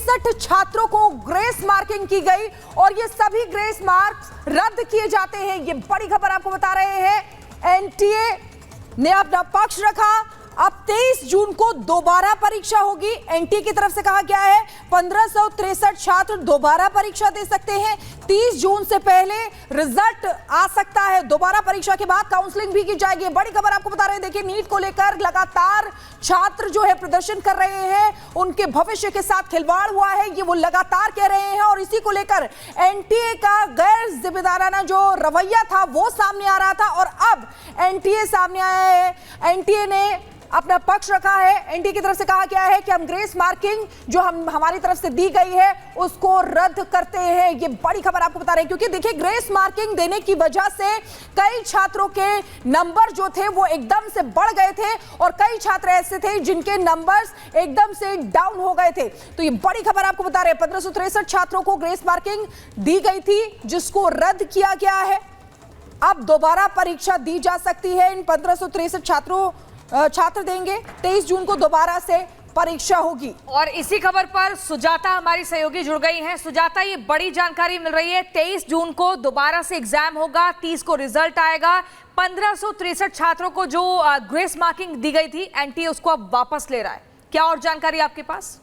63 छात्रों को grace marking की गई और ये सभी ग्रेस मार्क्स रद्द किए जाते हैं। ये बड़ी खबर आपको बता रहे हैं। एनटीए ने अपना पक्ष रखा। अब 23 जून को दोबारा परीक्षा होगी। एनटीए की तरफ से कहा गया है 1563 छात्र दोबारा परीक्षा दे सकते हैं। 30 जून से पहले रिजल्ट आ सकता है। दोबारा परीक्षा के बाद काउंसलिंग भी की जाएगी। बड़ी खबर आपको बता रहे हैं। देखिए, नीट को लेकर लगातार छात्र जो है प्रदर्शन कर रहे हैं, उनके भविष्य के साथ खिलवाड़ हुआ है, ये वो लगातार कह रहे हैं। और इसी को लेकर एनटीए का गैर जिम्मेदाराना जो रवैया था वो सामने आ रहा था और अब एनटीए सामने आया है। एनटीए ने अपना पक्ष रखा है। एनटीए की तरफ से कहा गया है कि हम ग्रेस मार्किंग जो हमारी तरफ से दी गई है उसको रद्द करते हैं। ये बड़ी खबर आपको बता रहे हैं क्योंकि देखिए, ग्रेस मार्किंग देने की वजह से कई छात्रों के नंबर जो थे वो एकदम से बढ़ गए थे और कई छात्र ऐसे थे जिनके नंबर्स एकदम से डाउन हो गए थे। तो ये बड़ी खबर आपको बता रहे हैं। 1563 छात्रों को ग्रेस मार्किंग दी गई थी जिसको रद्द किया गया है। अब दोबारा परीक्षा दी जा सकती है। इन 1563 छात्र देंगे। 23 जून को दोबारा से परीक्षा होगी। और इसी खबर पर सुजाता हमारी सहयोगी जुड़ गई हैं। सुजाता, ये बड़ी जानकारी मिल रही है। 23 जून को दोबारा से एग्जाम होगा, 30 को रिजल्ट आएगा। 1563 छात्रों को जो ग्रेस मार्किंग दी गई थी, एनटीए उसको अब वापस ले रहा है। क्या और जानकारी आपके पास?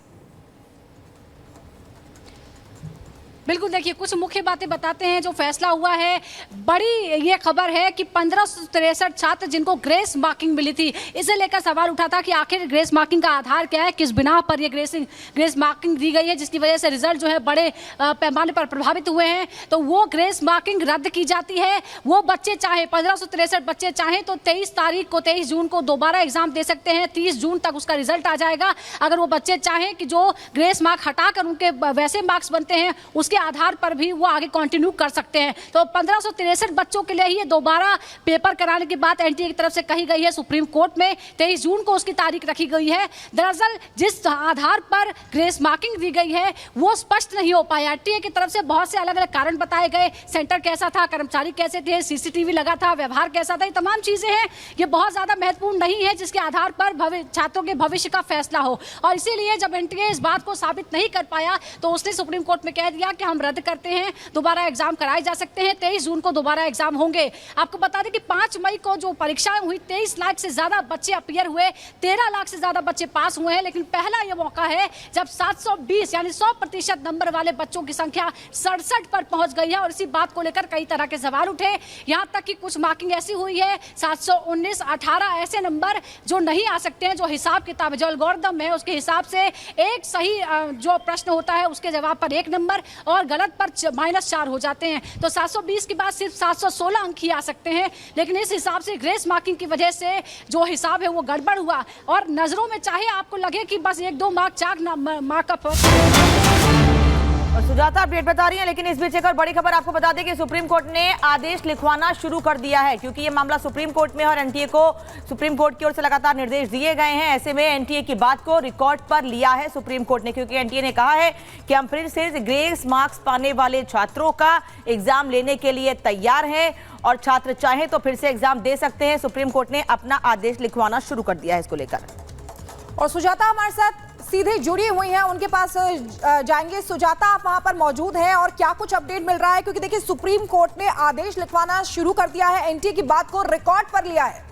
बिल्कुल, देखिए कुछ मुख्य बातें बताते हैं जो फैसला हुआ है। बड़ी ये खबर है कि 1563 छात्र जिनको ग्रेस मार्किंग मिली थी, इसे लेकर सवाल उठा था कि आखिर ग्रेस मार्किंग का आधार क्या है, किस बिना पर ये ग्रेस मार्किंग दी गई है जिसकी वजह से रिजल्ट जो है बड़े पैमाने पर प्रभावित हुए हैं। तो वो ग्रेस मार्किंग रद्द की जाती है। वो बच्चे चाहे 1563 बच्चे चाहें तो 23 जून को दोबारा एग्जाम दे सकते हैं। 30 जून तक उसका रिजल्ट आ जाएगा। अगर वो बच्चे चाहें कि जो ग्रेस मार्क हटाकर उनके वैसे मार्क्स बनते हैं उसके आधार पर भी वो आगे कंटिन्यू कर सकते हैं। तो 1563 बच्चों के लिए ही ये दोबारा पेपर कराने की बात एनटीए की तरफ से कही गई है सुप्रीम कोर्ट में। 23 जून को उसकी तारीख रखी गई है। दरअसल जिस आधार पर ग्रेस मार्किंग दी गई है वो स्पष्ट नहीं हो पाया। एनटीए की तरफ से बहुत से अलग अलग कारण बताए गए। सेंटर कैसा था, कर्मचारी कैसे थे, सीसीटीवी लगा था, व्यवहार कैसा था, ये तमाम चीजें हैं। ये बहुत ज्यादा महत्वपूर्ण नहीं है जिसके आधार पर छात्रों के भविष्य का फैसला हो। और इसीलिए जब एनटीए इस बात को साबित नहीं कर पाया तो उसने सुप्रीम कोर्ट में कह दिया कि हम रद्द करते हैं, दोबारा एग्जाम कराए जा सकते हैं। 23 जून को दोबारा एग्जाम होंगे। आपको बता दें कि 5 मई को जो परीक्षाएं हुई 23 लाख से ज्यादा बच्चे अपीयर हुए, 13 लाख से ज्यादा बच्चे पास हुए हैं। लेकिन पहला यह मौका है जब 720 यानी 100% नंबर वाले बच्चों की संख्या 67 पर पहुंच गई है। और इसी बात को लेकर कई तरह के सवाल उठे। यहां तक कि कुछ मार्किंग ऐसी हुई है 719, 18 ऐसे नंबर जो नहीं आ सकते हैं, जो हिसाब किताब जो एल्गोरिथम है उसके हिसाब से एक सही जो प्रश्न होता है उसके जवाब पर 1 नंबर और गलत पर -4 हो जाते हैं। तो 720 के बाद सिर्फ 716 अंक ही आ सकते हैं। लेकिन इस हिसाब से ग्रेस मार्किंग की वजह से जो हिसाब है वो गड़बड़ हुआ। और नजरों में चाहे आपको लगे कि बस 1-2 मार्क 4 मार्क का और सुजाता अपडेट बता रही है। लेकिन इस बीच एक और बड़ी खबर आपको बता दें कि सुप्रीम कोर्ट ने आदेश लिखवाना शुरू कर दिया है क्योंकि ये मामला सुप्रीम कोर्ट में और एनटीए को सुप्रीम कोर्ट की ओर से लगातार निर्देश दिए गए हैं। ऐसे में एनटीए की बात को रिकॉर्ड पर लिया है सुप्रीम कोर्ट ने, क्योंकि एनटीए ने कहा है कि हम फिर से ग्रेस मार्क्स पाने वाले छात्रों का एग्जाम लेने के लिए तैयार है और छात्र चाहें तो फिर से एग्जाम दे सकते हैं। सुप्रीम कोर्ट ने अपना आदेश लिखवाना शुरू कर दिया है इसको लेकर। और सुजाता हमारे साथ सीधे जुड़ी हुई हैं, उनके पास जाएंगे। सुजाता, आप वहां पर मौजूद हैं और क्या कुछ अपडेट मिल रहा है? क्योंकि देखिए, सुप्रीम कोर्ट ने आदेश लिखवाना शुरू कर दिया है, एनटीए की बात को रिकॉर्ड पर लिया है।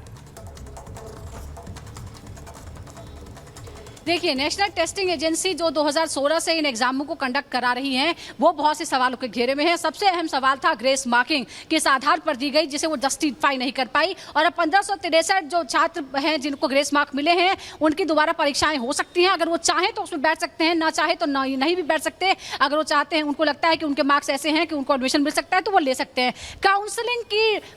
देखिए, नेशनल टेस्टिंग एजेंसी जो 2016 से इन एग्जामों को कंडक्ट करा रही हैं वो बहुत से सवालों के घेरे में है। सबसे अहम सवाल था ग्रेस मार्किंग किस आधार पर दी गई जिसे वो जस्टिफाई नहीं कर पाई। और अब 1563 जो छात्र हैं जिनको ग्रेस मार्क मिले हैं उनकी दोबारा परीक्षाएं हो सकती हैं। अगर वो चाहें तो उसमें बैठ सकते हैं, ना चाहे तो नहीं भी बैठ सकते। अगर वो चाहते हैं, उनको लगता है कि उनके मार्क्स ऐसे हैं कि उनको एडमिशन मिल सकता है तो वो ले सकते हैं। काउंसलिंग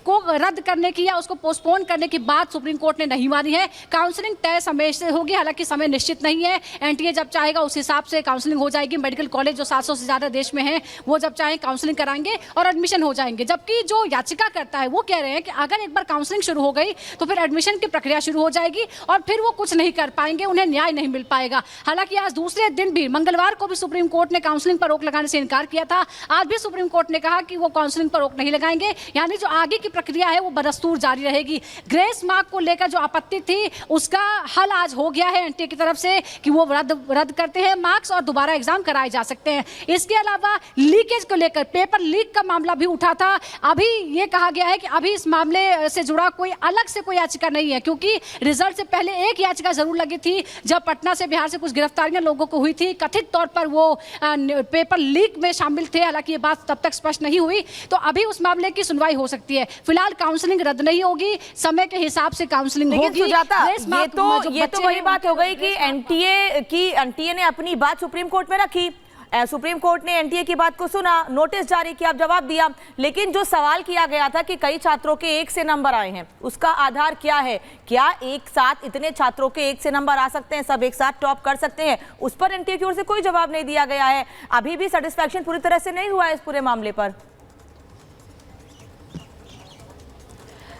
को रद्द करने की या उसको पोस्टपोन करने की बात सुप्रीम कोर्ट ने नहीं मानी है। काउंसलिंग तय समय से होगी, हालांकि समय निश्चित नहीं है। एनटीए जब चाहेगा उस हिसाब से काउंसलिंग हो जाएगी। मेडिकल कॉलेज जो 700 से ज्यादा देश में हैं वो जब चाहे काउंसलिंग कराएंगे और एडमिशन हो जाएंगे। जबकि जो याचिका करता है वो कह रहे हैं कि अगर एक बार काउंसलिंग शुरू हो गई तो फिर एडमिशन की प्रक्रिया शुरू हो जाएगी और फिर वो कुछ नहीं कर पाएंगे, उन्हें न्याय नहीं मिल पाएगा। हालांकि आज दूसरे दिन भी मंगलवार को भी सुप्रीम कोर्ट ने काउंसलिंग पर रोक लगाने से इनकार किया था। आज भी सुप्रीम कोर्ट ने कहा कि वो काउंसलिंग पर रोक नहीं लगाएंगे, यानी जो आगे की प्रक्रिया है वो बदस्तूर जारी रहेगी। ग्रेस मार्क को लेकर जो आपत्ति थी उसका हल आज हो गया है एनटीए की तरफ से। से कि वो रद्द करते हैं मार्क्स और दोबारा एग्जाम कराए जा सकते हैं। इसके अलावा लीकेज को लेकर पेपर लीक का मामला भी उठा था। अभी ये कहा गया है कि अभी इस मामले से जुड़ा कोई अलग से कोई याचिका नहीं है, क्योंकि रिजल्ट से पहले एक याचिका जरूर लगी थी जब पटना से बिहार से कुछ गिरफ्तारियां लोगों को हुई थी, कथित तौर पर वो पेपर लीक में शामिल थे, हालांकि ये बात तब तक स्पष्ट नहीं हुई। तो अभी उस मामले की सुनवाई हो सकती है। फिलहाल काउंसलिंग रद्द नहीं होगी, समय के हिसाब से काउंसलिंग होगी। सुजाता, ये तो वही बात हो गई कि एनटीए ने अपनी बात सुप्रीम कोर्ट में रखी, सुप्रीम कोर्ट ने एनटीए की बात को सुना, नोटिस जारी किया, जवाब दिया। लेकिन जो सवाल किया गया था कि कई छात्रों के 1 से नंबर आए हैं, उसका आधार क्या है? क्या एक साथ इतने छात्रों के 1 से नंबर आ सकते हैं, सब एक साथ टॉप कर सकते हैं? उस पर एनटीए की ओर से कोई जवाब नहीं दिया गया है। अभी भी सेटिस्फैक्शन पूरी तरह से नहीं हुआ है इस पूरे मामले पर।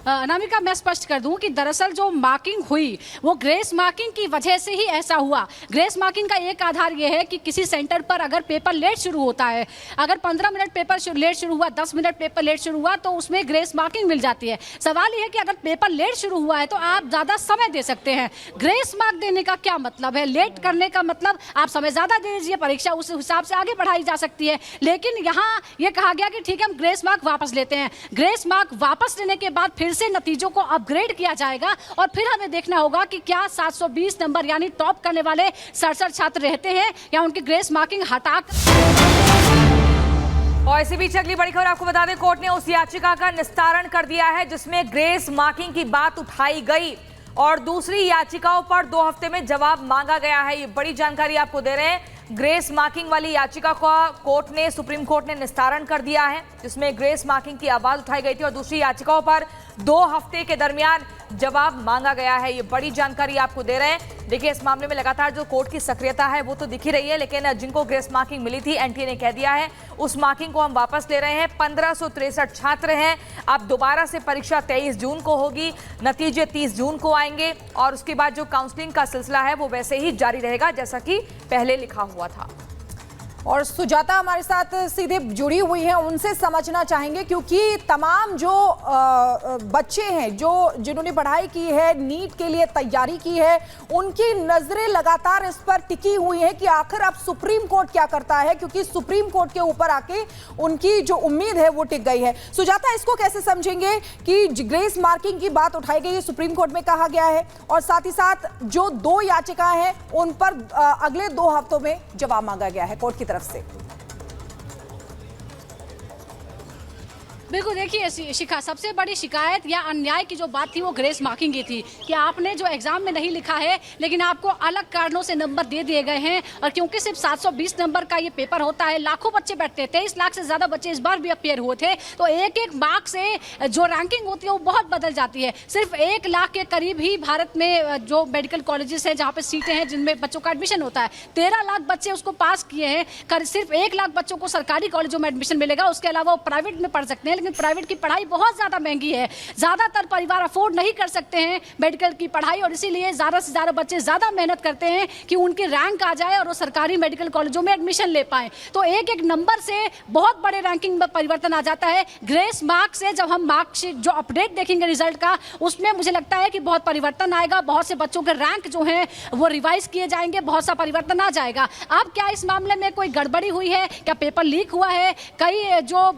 अनामिका, मैं स्पष्ट कर दूं कि दरअसल जो मार्किंग हुई वो ग्रेस मार्किंग की वजह से ही ऐसा हुआ। ग्रेस मार्किंग का एक आधार ये है कि किसी सेंटर पर अगर पेपर लेट शुरू होता है, अगर 15 मिनट पेपर लेट शुरू हुआ, 10 मिनट पेपर लेट शुरू हुआ, तो उसमें ग्रेस मार्किंग मिल जाती है। सवाल ये है कि अगर पेपर लेट शुरू हुआ है तो आप ज़्यादा समय दे सकते हैं। ग्रेस मार्क देने का क्या मतलब है? लेट करने का मतलब आप समय ज़्यादा दे दीजिए, परीक्षा उस हिसाब से आगे बढ़ाई जा सकती है। लेकिन यहाँ ये कहा गया कि ठीक है, हम ग्रेस मार्क वापस लेते हैं। ग्रेस मार्क वापस लेने के बाद फिर से नतीजों को अपग्रेड किया जाएगा और फिर हमें देखना होगा कि क्या 720 नंबर यानी टॉप करने वाले 67 छात्र रहते हैं या उनकी ग्रेस मार्किंग हटाकर। और इसी बीच अगली बड़ी खबर आपको बता दें, कोर्ट ने उस याचिका का निस्तारण कर दिया है जिसमें ग्रेस मार्किंग की बात उठाई गई और दूसरी याचिकाओं पर 2 हफ्ते में जवाब मांगा गया है। ये बड़ी जानकारी आपको दे रहे हैं। ग्रेस मार्किंग वाली याचिका का सुप्रीम कोर्ट ने निस्तारण कर दिया है, जिसमें ग्रेस मार्किंग की आवाज उठाई गई थी और दूसरी याचिकाओं पर 2 हफ्ते के दरमियान जवाब मांगा गया है। ये बड़ी जानकारी आपको दे रहे हैं। देखिए, इस मामले में लगातार जो कोर्ट की सक्रियता है वो तो दिख ही रही है, लेकिन जिनको ग्रेस मार्किंग मिली थी एनटीए ने कह दिया है उस मार्किंग को हम वापस ले रहे हैं। 1563 छात्र हैं। अब दोबारा से परीक्षा 23 जून को होगी, नतीजे 30 जून को आएंगे और उसके बाद जो काउंसलिंग का सिलसिला है वो वैसे ही जारी रहेगा जैसा कि पहले लिखा हुआ था। और सुजाता हमारे साथ सीधे जुड़ी हुई हैं, उनसे समझना चाहेंगे क्योंकि तमाम जो बच्चे हैं जिन्होंने पढ़ाई की है, नीट के लिए तैयारी की है, उनकी नजरें लगातार इस पर टिकी हुई हैं कि आखिर अब सुप्रीम कोर्ट क्या करता है, क्योंकि सुप्रीम कोर्ट के ऊपर आके उनकी जो उम्मीद है वो टिक गई है। सुजाता, इसको कैसे समझेंगे कि ग्रेस मार्किंग की बात उठाई गई है, सुप्रीम कोर्ट में कहा गया है और साथ ही साथ जो 2 याचिकाएं हैं उन पर अगले 2 हफ्तों में जवाब मांगा गया है कोर्ट की तरफ से? बिल्कुल, देखिए शिखा, सबसे बड़ी शिकायत या अन्याय की जो बात थी वो ग्रेस मार्किंग की थी कि आपने जो एग्जाम में नहीं लिखा है लेकिन आपको अलग कारणों से नंबर दे दिए गए हैं। और क्योंकि सिर्फ 720 नंबर का ये पेपर होता है, लाखों बच्चे बैठते हैं, 23 लाख से ज़्यादा बच्चे इस बार भी अपेयर हुए थे, तो एक मार्क से जो रैंकिंग होती है वो बहुत बदल जाती है। सिर्फ 1 लाख के करीब ही भारत में जो मेडिकल कॉलेजेस हैं जहाँ पर सीटें हैं जिनमें बच्चों का एडमिशन होता है, 13 लाख बच्चे उसको पास किए हैं। सिर्फ 1 लाख बच्चों को सरकारी कॉलेजों में एडमिशन मिलेगा, उसके अलावा वो प्राइवेट में पढ़ सकते हैं, लेकिन प्राइवेट की पढ़ाई बहुत ज़्यादा महंगी है। ज़्यादातर परिवार अफोर्ड नहीं कर सकते हैं मेडिकल की पढ़ाई और इसीलिए ज़्यादा से ज़्यादा बच्चे ज़्यादा मेहनत करते हैं कि उनकी रैंक आ जाए और वो सरकारी मेडिकल कॉलेजों में एडमिशन ले पाएं। तो एक नंबर से बहुत बड़े रैंकिंग में परिवर्तन आ जाता है। ग्रेस मार्क से जब हम मार्कशीट जो अपडेट देखेंगे रिजल्ट का, उसमें मुझे लगता है कि बहुत परिवर्तन आएगा। बहुत से बच्चों के रैंक जो हैं वो रिवाइज किए जाएंगे, बहुत सा परिवर्तन आ जाएगा। अब क्या इस मामले में कोई गड़बड़ी हुई है? क्या पेपर लीक हुआ है? कई जो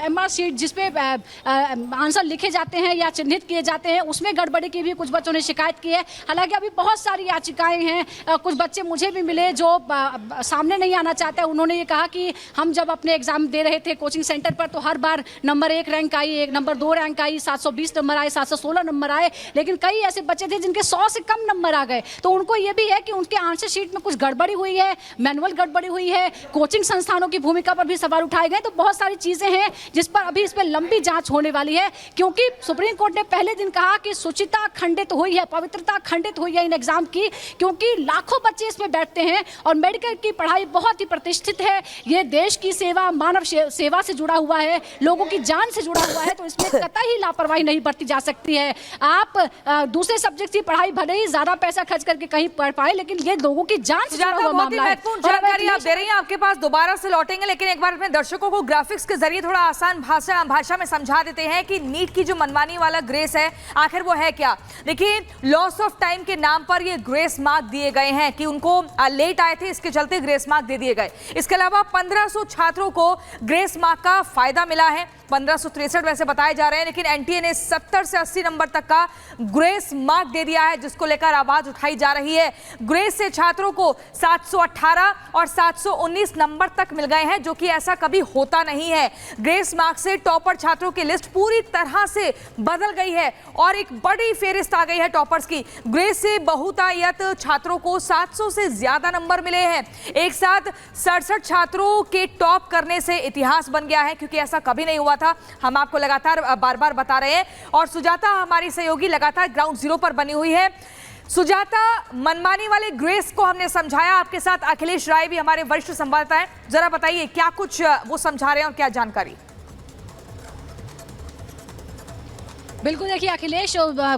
MR शीट जिसपे आंसर लिखे जाते हैं या चिन्हित किए जाते हैं उसमें गड़बड़ी की भी कुछ बच्चों ने शिकायत की है। हालांकि अभी बहुत सारी याचिकाएं हैं। कुछ बच्चे मुझे भी मिले जो सामने नहीं आना चाहते। उन्होंने ये कहा कि हम जब अपने एग्जाम दे रहे थे कोचिंग सेंटर पर तो हर बार नंबर 1 रैंक आई, 1 नंबर 2 रैंक आई, 720 नंबर आए, 716 नंबर आए, लेकिन कई ऐसे बच्चे थे जिनके 100 से कम नंबर आ गए। तो उनको ये भी है कि उनके आंसर शीट में कुछ गड़बड़ी हुई है, मैनुअल गड़बड़ी हुई है, कोचिंग संस्थानों की भूमिका पर भी सवाल उठाए गए। तो बहुत सारी चीजें हैं जिस पर अभी इस पर लंबी जांच होने वाली है, क्योंकि सुप्रीम कोर्ट ने पहले दिन कहा कि शुचिता खंडित हुई है, पवित्रता खंडित हुई है इन एग्जाम की, क्योंकि लाखों बच्चे इसमें बैठते हैं और मेडिकल की पढ़ाई बहुत ही प्रतिष्ठित है। ये देश की सेवा, मानव सेवा से जुड़ा हुआ है, लोगों की जान से जुड़ा हुआ है, तो इसमें कतई लापरवाही नहीं बरती जा सकती है। आप दूसरे सब्जेक्ट की पढ़ाई भले ही ज्यादा पैसा खर्च करके कहीं पढ़ पाए, लेकिन ये लोगों की जान से जुड़ा हुआ मामला है। जानकारी आप दे रही हैं, आपके पास दोबारा से लौटेंगे, लेकिन एक बार अपने दर्शकों को ग्राफिक्स के जरिए थोड़ा आसान भाषा भाषा में समझा देते हैं कि नीट की जो मनमानी वाला ग्रेस है आखिर वो है क्या। देखिए, लॉस ऑफ टाइम के नाम पर ये ग्रेस मार्क दिए गए हैं कि उनको लेट आए थे, इसके चलते ग्रेस मार्क दे दिए गए। इसके अलावा 1500 छात्रों को ग्रेस मार्क का फायदा मिला है। 1563 वैसे बताए जा रहे हैं, लेकिन एनटीए ने 70 से 80 नंबर तक का ग्रेस मार्क दे दिया है, जिसको लेकर आवाज उठाई जा रही है। ग्रेस से छात्रों को 718 और 719 नंबर तक मिल गए हैं, जो कि ऐसा कभी होता नहीं है। ग्रेस मार्क से टॉपर छात्रों की लिस्ट पूरी तरह से बदल गई है और एक बड़ी फेरिस्त आ गई है टॉपर्स की। ग्रेस से बहुतायत छात्रों को 700 से ज्यादा नंबर मिले हैं। एक साथ 67 छात्रों के टॉप करने से इतिहास बन गया है, क्योंकि ऐसा कभी नहीं हुआ था। हम आपको लगातार बार बार बता रहे हैं और सुजाता हमारी सहयोगी लगातार ग्राउंड जीरो पर बनी हुई है। सुजाता, मनमानी वाले ग्रेस को हमने समझाया, आपके साथ अखिलेश राय भी हमारे वरिष्ठ संवाददाता हैं। जरा बताइए क्या कुछ वो समझा रहे हैं और क्या जानकारी। बिल्कुल, देखिए अखिलेश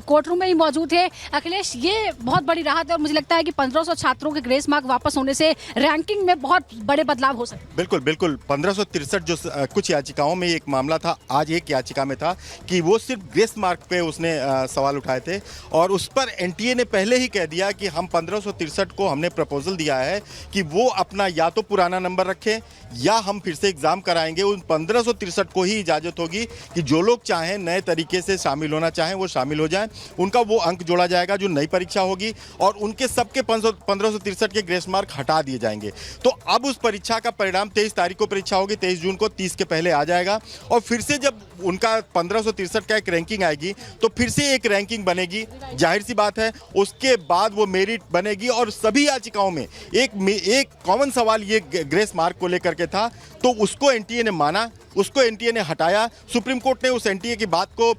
कोर्ट रूम में ही मौजूद है। अखिलेश, ये बहुत बड़ी राहत है और मुझे लगता है कि 1500 छात्रों के ग्रेस मार्क वापस होने से रैंकिंग में बहुत बड़े बदलाव हो सकते हैं। बिल्कुल बिल्कुल 1563 जो कुछ याचिकाओं में एक मामला था, आज एक याचिका में था कि वो सिर्फ ग्रेस मार्क पे उसने सवाल उठाए थे और उस पर एनटीए ने पहले ही कह दिया कि हम 1563 को हमने प्रपोजल दिया है कि वो अपना या तो पुराना नंबर रखें या हम फिर से एग्जाम कराएंगे। उन 1563 को ही इजाजत होगी कि जो लोग चाहें नए तरीके से शामिल होना चाहें वो शामिल हो जाएं, उनका वो अंक जोड़ा जाएगा जो नई परीक्षा होगी और उनके सबके 1563 के ग्रेस मार्क हटा दिए जाएंगे। तो अब उस परीक्षा का परिणाम 23 तारीख को परीक्षा होगी, 23 जून को, 30 के पहले आ जाएगा और फिर से जब उनका 1563 का एक रैंकिंग आएगी तो फिर से एक रैंकिंग बनेगी, जाहिर सी बात है। उसके बाद वो मेरिट बनेगी और सभी याचिकाओं में एक कॉमन सवाल ये ग्रेस मार्क को लेकर के था, तो उसको एनटीए ने माना, उसको एनटीए ने हटाया। सुप्रीम कोर्ट ने उस एनटीए की बात को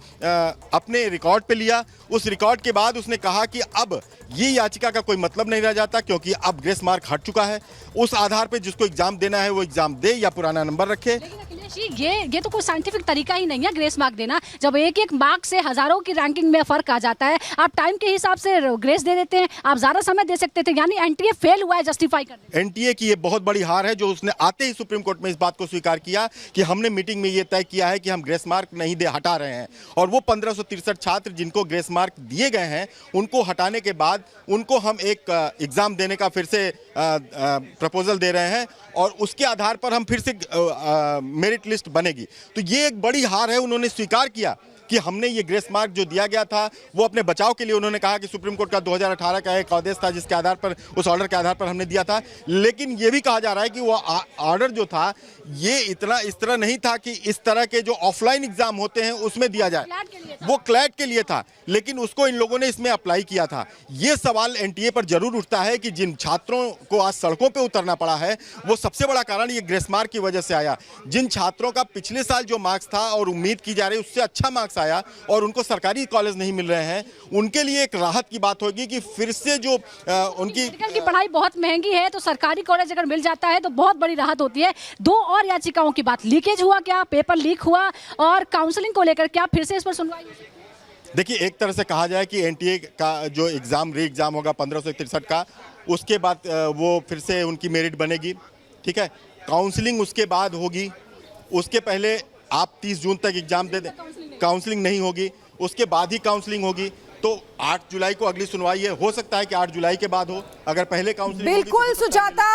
अपने रिकॉर्ड पे लिया। उस रिकॉर्ड के बाद उसने कहा कि अब ये याचिका का कोई मतलब नहीं रह जाता, क्योंकि अब ग्रेस मार्क हट चुका है। उस आधार पे जिसको एग्जाम देना है वो एग्जाम दे या पुराना नंबर रखे। लेकिन अखिलेश जी, ये तो कोई साइंटिफिक तरीका ही नहीं है ग्रेस मार्क देना। जब एक एक मार्क से हजारों की रैंकिंग में फर्क आ जाता है, आप टाइम के हिसाब से ग्रेस दे देते हैं, आप ज्यादा समय दे सकते थे। यानी एनटीए फेल हुआ है जस्टिफाई करने। एनटीए की ये बहुत बड़ी हार है, जो उसने आते ही सुप्रीम कोर्ट में इस बात को स्वीकार किया कि हमने मीटिंग में ये तय किया है कि हम ग्रेस मार्क नहीं हटा रहे हैं। और वो 1563 छात्र जिनको ग्रेस मार्क दिए गए हैं, उनको हटाने के बाद उनको हम एक एग्जाम देने का फिर से प्रपोजल दे रहे हैं और उसके आधार पर हम फिर से मेरिट लिस्ट बनेगी। तो ये एक बड़ी हार है। उन्होंने स्वीकार किया कि हमने ये ग्रेस मार्क जो दिया गया था वो अपने बचाव के लिए, उन्होंने कहा कि सुप्रीम कोर्ट का 2018 का एक आदेश था जिसके आधार पर, उस ऑर्डर के आधार पर हमने दिया था। लेकिन ये भी कहा जा रहा है कि वो ऑर्डर जो था ये इस तरह नहीं था कि इस तरह के जो ऑफलाइन एग्जाम होते हैं उसमें दिया जाए, वो क्लैट के लिए था, लेकिन उसको इन लोगों ने इसमें अप्लाई किया था। ये सवाल एनटीए पर जरूर उठता है कि जिन छात्रों को आज सड़कों पर उतरना पड़ा है, वो सबसे बड़ा कारण ये ग्रेस मार्क की वजह से आया। जिन छात्रों का पिछले साल जो मार्क्स था और उम्मीद की जा रही उससे अच्छा मार्क्स आया और उनको सरकारी कॉलेज नहीं मिल रहे हैं, उनके लिए एक राहत की बात होगी कि फिर से जो उनकी मेडिकल की पढ़ाई बहुत महंगी है, तो सरकारी कॉलेज अगर मिल जाता है तो बहुत बड़ी राहत होती है। दो और याचिकाओं की बात, लीकेज हुआ क्या, पेपर लीक हुआ, और काउंसलिंग को लेकर क्या फिर से इस पर सुनवाई हो सकती है? देखिए, एक तरह से कहा जाए कि एनटीए का जो एग्जाम री एग्जाम होगा 1563 का, उसके बाद वो फिर से उनकी मेरिट बनेगी, ठीक है। काउंसलिंग उसके बाद होगी, उसके पहले आप 30 जून तक एग्जाम दे दें, काउंसलिंग नहीं होगी, उसके बाद ही काउंसलिंग होगी। तो 8 जुलाई को अगली सुनवाई है, हो सकता है कि 8 जुलाई के बाद हो, अगर पहले काउंसलिंग। बिल्कुल सुजाता।